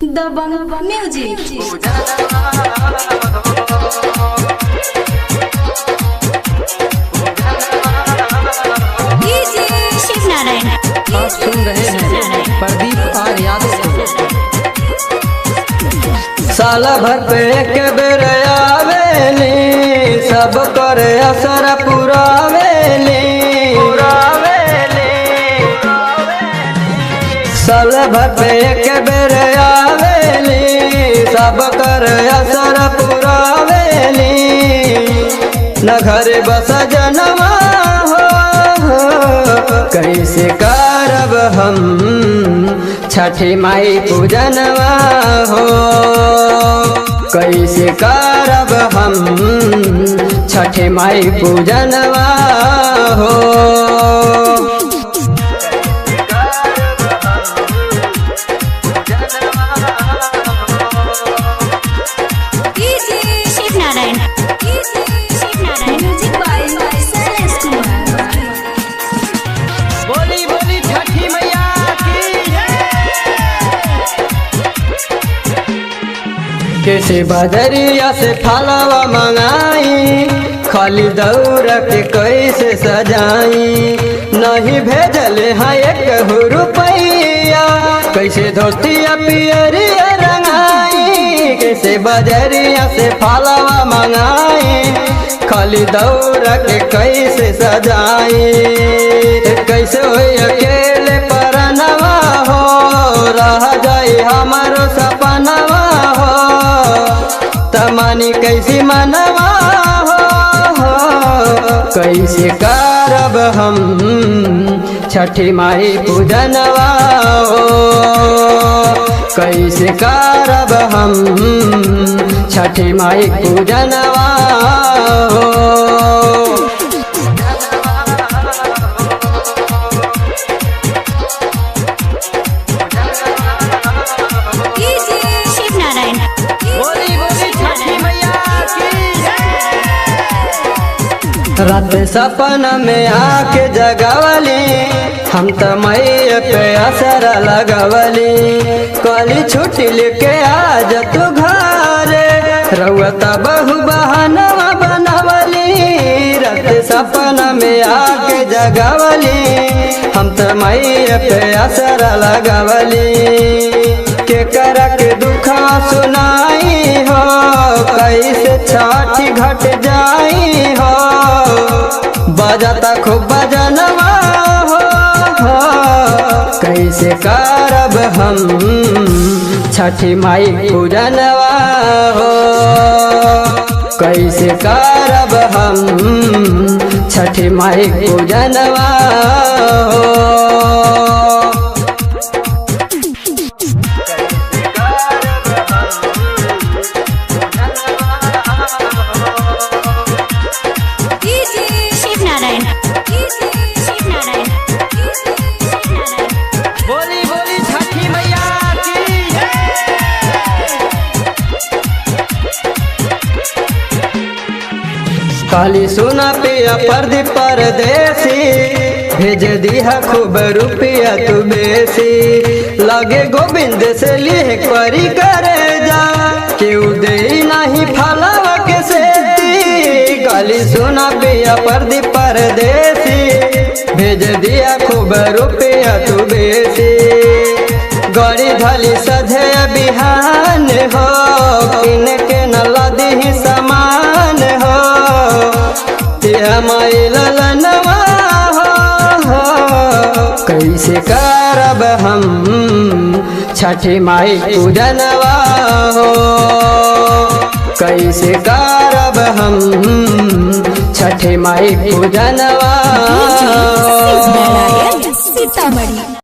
दबंग म्यूजिक। शिव नारायण आप सुन रहे हैं प्रदीप आर यादव। साला भर पे एक बेर आवेली, सब कर असर पुरावेली। साला भर पे एक बेर आवेली, सब कर असर पुरावेली। न घर बस जनवा कैसे करब हम छठी माई पूजनवा हो। कैसे करब हम छठी माई पूजनवा हो। Shiv Narayan music by Shailesh Kumar. बोली बोली छठी मैया की कैसे बदरिया से फलवा मंगाई, खाली दौड़ के कैसे सजाई। नहीं भेजले है एक रुपैया, कैसे धोतिया पियरिया रंगाई। कैसे बजरिया से फलवा मंगाई, खाली दौड़ के कैसे सजाई। कैसे हो अकेले परनवा हो, रह जाई हमारो सपनवा हो। तमनी कैसी मनवा हो, कैसे करब हम छठी माई पूजनवा हो। कैसे करब हम छठी माई पूजनवा हो। शिव नारायण बोली बोली छठी मैया की रात सपना में आके जगावली, हम तो मैया पे असर लगवली। कली छुट्टी लेके आज तू घरे, रउआ बहु बहनवा बनवली। रात सपना में आके जगावली, हम तो मैया पे असर लगवली। के करक दुखा सुनाई हो, कैसे छठी घट जाई हो। बजाता खूब बजनवा हो, कैसे करब हम छठी माई पूजनवा हो। कैसे करब हम छठी माई पूजनवा हो। शिव नारायण बोली बोली छठी मैया की काली सोना पिया प्रदीप परदेसी, भेज दिया खूब रुपया तू बेसी। लगे गोविंद से लिख परी करे जा, क्यों दे नहीं फलवा के सेती। काली सोना पिया प्रदीप परदेसी, भेज दिया खूब रुपया तू बेसी। गड़ी धली सझे बिहान हो, किन के न लदी समान हो। माई ललनवा हो, कैसे करब हम छठी माई पूजनवा हो। कैसे करब हम छठी माई पूजनवा हो। सीतामढ़ी।